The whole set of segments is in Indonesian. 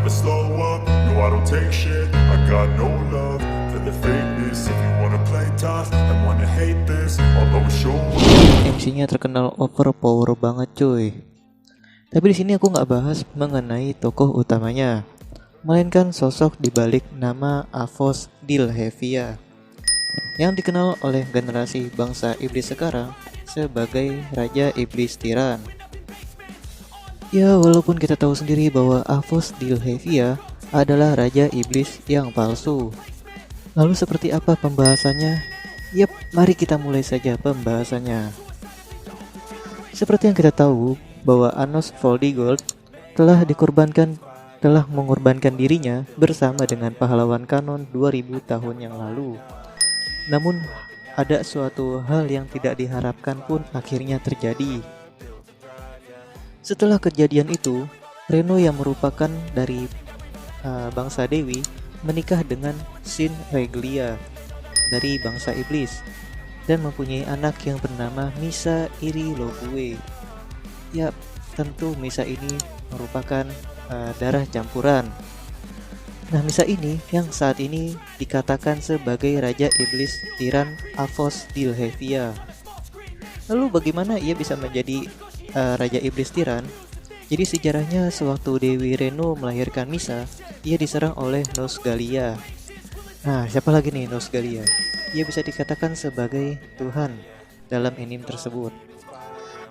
never slow up, no I don't take shit. I got no love for the fakeness. If you wanna play tough and wanna hate this, I'll always show up. MC-nya terkenal overpower banget cuy. Tapi di sini aku nggak bahas mengenai tokoh utamanya, melainkan sosok di balik nama Avos Dilhevia yang dikenal oleh generasi bangsa iblis sekarang sebagai Raja Iblis Tiran. Ya, walaupun kita tahu sendiri bahwa Avos Dilhevia adalah Raja Iblis yang palsu. Lalu seperti apa pembahasannya? Yap, mari kita mulai saja pembahasannya. Seperti yang kita tahu bahwa Anos Voldigold telah mengorbankan dirinya bersama dengan pahlawan kanon 2000 tahun yang lalu. Namun ada suatu hal yang tidak diharapkan pun akhirnya terjadi. Setelah kejadian itu, Reno yang merupakan dari bangsa Dewi menikah dengan Sin Reglia dari bangsa Iblis dan mempunyai anak yang bernama Misa Irilogue. Ya, tentu Misa ini merupakan darah campuran. Nah, Misa ini yang saat ini dikatakan sebagai Raja Iblis Tiran Avos Dilhevia. Lalu bagaimana ia bisa menjadi Raja Iblis Tiran? Jadi sejarahnya sewaktu Dewi Reno melahirkan Misa, ia diserang oleh Nosgalia. Nah, siapa lagi nih Nosgalia? Ia bisa dikatakan sebagai Tuhan dalam anime tersebut.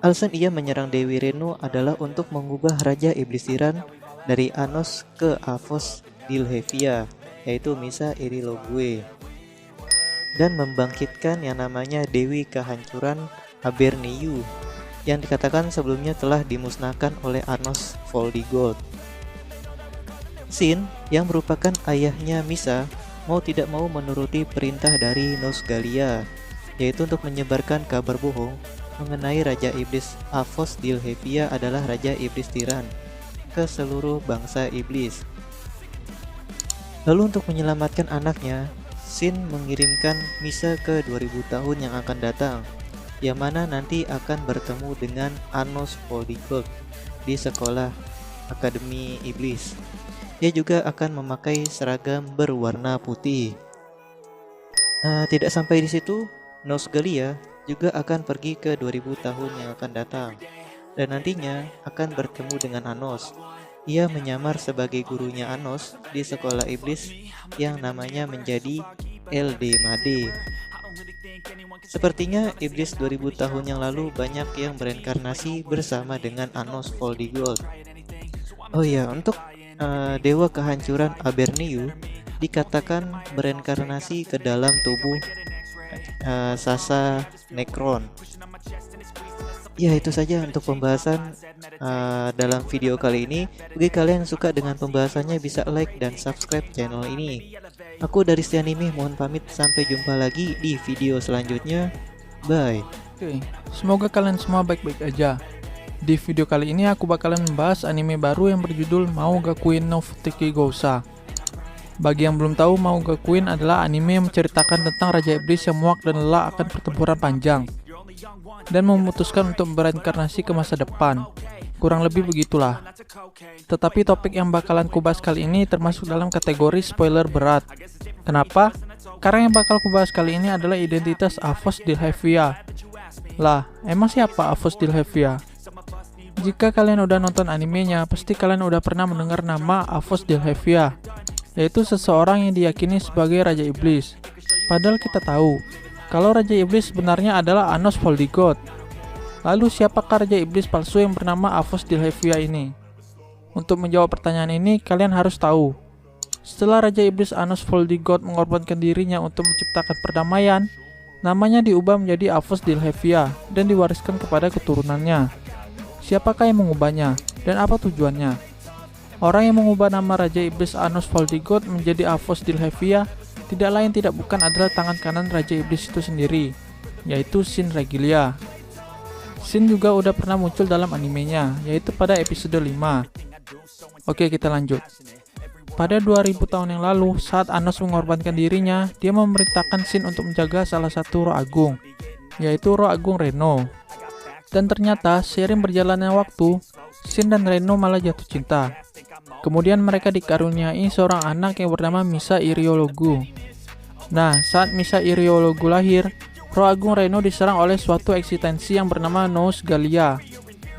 Alasan ia menyerang Dewi Reno adalah untuk mengubah Raja Iblis Tiran dari Anos ke Avos Dilhevia, yaitu Misa Irilogue, dan membangkitkan yang namanya Dewi Kehancuran Aberniyu yang dikatakan sebelumnya telah dimusnahkan oleh Anos Voldigold. Sin yang merupakan ayahnya Misa mau tidak mau menuruti perintah dari Nosgalia, yaitu untuk menyebarkan kabar bohong mengenai Raja Iblis Avos Dilhevia adalah Raja Iblis Tiran ke seluruh bangsa iblis. Lalu untuk menyelamatkan anaknya, Sin mengirimkan Misa ke 2000 tahun yang akan datang, yang mana nanti akan bertemu dengan Anos Voldigold di sekolah Akademi Iblis. Dia juga akan memakai seragam berwarna putih. Tidak sampai di situ, Nosgalia juga akan pergi ke 2000 tahun yang akan datang dan nantinya akan bertemu dengan Anos. Ia menyamar sebagai gurunya Anos di sekolah iblis yang namanya menjadi Eldemade. Sepertinya iblis 2000 tahun yang lalu banyak yang bereinkarnasi bersama dengan Anos Voldigold. Oh ya, untuk Dewa Kehancuran Aberniyu dikatakan bereinkarnasi ke dalam tubuh Sasa Necron. Ya, itu saja untuk pembahasan dalam video kali ini. Bagi kalian yang suka dengan pembahasannya bisa like dan subscribe channel ini. Aku dari Stianime mohon pamit, sampai jumpa lagi di video selanjutnya. Bye. Oke, semoga kalian semua baik-baik aja. Di video kali ini aku bakalan membahas anime baru yang berjudul Mao ga Queen no Futeki Gousa. Bagi yang belum tahu, Mao ga Queen adalah anime yang menceritakan tentang Raja Iblis yang muak dan lelah akan pertempuran panjang dan memutuskan untuk bereinkarnasi ke masa depan. Kurang lebih begitulah. Tetapi topik yang bakalan kubahas kali ini termasuk dalam kategori spoiler berat. Kenapa? Karena yang bakal kubahas kali ini adalah identitas Avos Dilhevia. Lah, emang siapa Avos Dilhevia? Jika kalian udah nonton animenya, pasti kalian udah pernah mendengar nama Avos Dilhevia, yaitu seseorang yang diyakini sebagai Raja Iblis. Padahal kita tahu kalau Raja Iblis sebenarnya adalah Anos Voldigold. Lalu siapakah Raja Iblis palsu yang bernama Avos Dilhevia ini? Untuk menjawab pertanyaan ini, kalian harus tahu. Setelah Raja Iblis Anos Voldigold mengorbankan dirinya untuk menciptakan perdamaian, namanya diubah menjadi Avos Dilhevia dan diwariskan kepada keturunannya. Siapakah yang mengubahnya dan apa tujuannya? Orang yang mengubah nama Raja Iblis Anos Voldigold menjadi Avos Dilhevia tidak lain tidak bukan adalah tangan kanan Raja Iblis itu sendiri, yaitu Sin Reglia. Sin juga udah pernah muncul dalam animenya, yaitu pada episode 5. Oke, kita lanjut. Pada 2000 tahun yang lalu, saat Anos mengorbankan dirinya, dia memerintahkan Sin untuk menjaga salah satu roh agung, yaitu roh agung Reno. Dan ternyata, seiring berjalannya waktu, Sin dan Reno malah jatuh cinta. Kemudian mereka dikaruniai seorang anak yang bernama Misa Iriologu. Nah, saat Misa Iriologu lahir, Roh Agung Reno diserang oleh suatu eksistensi yang bernama Nosgalia.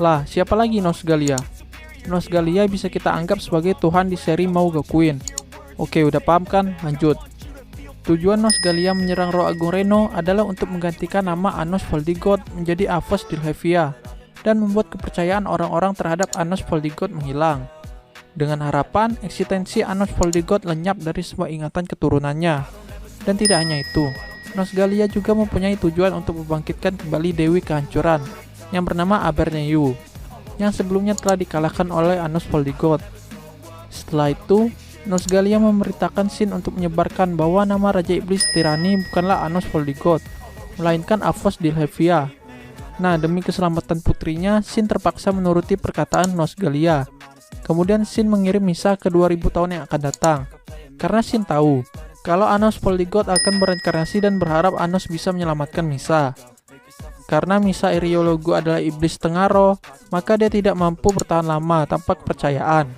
Lah, siapa lagi Nosgalia? Nosgalia bisa kita anggap sebagai Tuhan di seri Maugakuin. Oke, udah paham kan? Lanjut. Tujuan Nosgalia menyerang Roh Agung Reno adalah untuk menggantikan nama Anos Voldigoth menjadi Avos Dilhevia dan membuat kepercayaan orang-orang terhadap Anos Voldigoth menghilang. Dengan harapan, eksistensi Anos Voldigoth lenyap dari semua ingatan keturunannya. Dan tidak hanya itu, Nosgalia juga mempunyai tujuan untuk membangkitkan kembali Dewi Kehancuran yang bernama Aberneu, yang sebelumnya telah dikalahkan oleh Anos Voldigoth. Setelah itu, Nosgalia memerintahkan Sin untuk menyebarkan bahwa nama Raja Iblis Tirani bukanlah Anos Voldigoth, melainkan Avos Dilhevia. Nah, demi keselamatan putrinya, Sin terpaksa menuruti perkataan Nosgalia. Kemudian Sin mengirim misa ke 2000 tahun yang akan datang, karena Sin tahu kalau Anos Voldigoth akan bereinkarnasi dan berharap Anos bisa menyelamatkan Misa. Karena Misa Iriologu adalah iblis setengah roh, maka dia tidak mampu bertahan lama tanpa kepercayaan.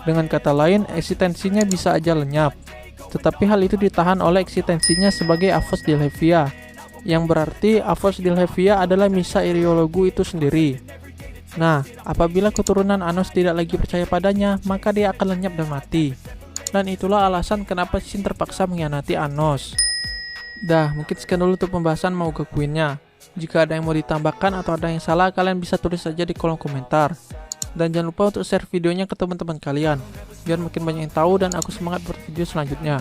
Dengan kata lain, eksistensinya bisa aja lenyap. Tetapi hal itu ditahan oleh eksistensinya sebagai Avos Dilhevia, yang berarti Avos Dilhevia adalah Misa Iriologu itu sendiri. Nah, apabila keturunan Anos tidak lagi percaya padanya, maka dia akan lenyap dan mati. Dan itulah alasan kenapa Sin terpaksa mengkhianati Anos. Dah, mungkin sekian dulu untuk pembahasan Maugakuin-nya. Jika ada yang mau ditambahkan atau ada yang salah, kalian bisa tulis saja di kolom komentar. Dan jangan lupa untuk share videonya ke teman-teman kalian, biar makin banyak yang tahu dan aku semangat buat video selanjutnya.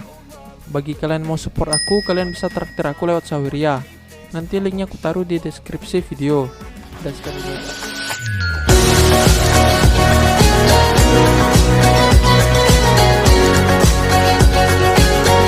Bagi kalian yang mau support aku, kalian bisa traktir aku lewat Saweria. Nanti linknya aku taruh di deskripsi video. Dan sekian dulu.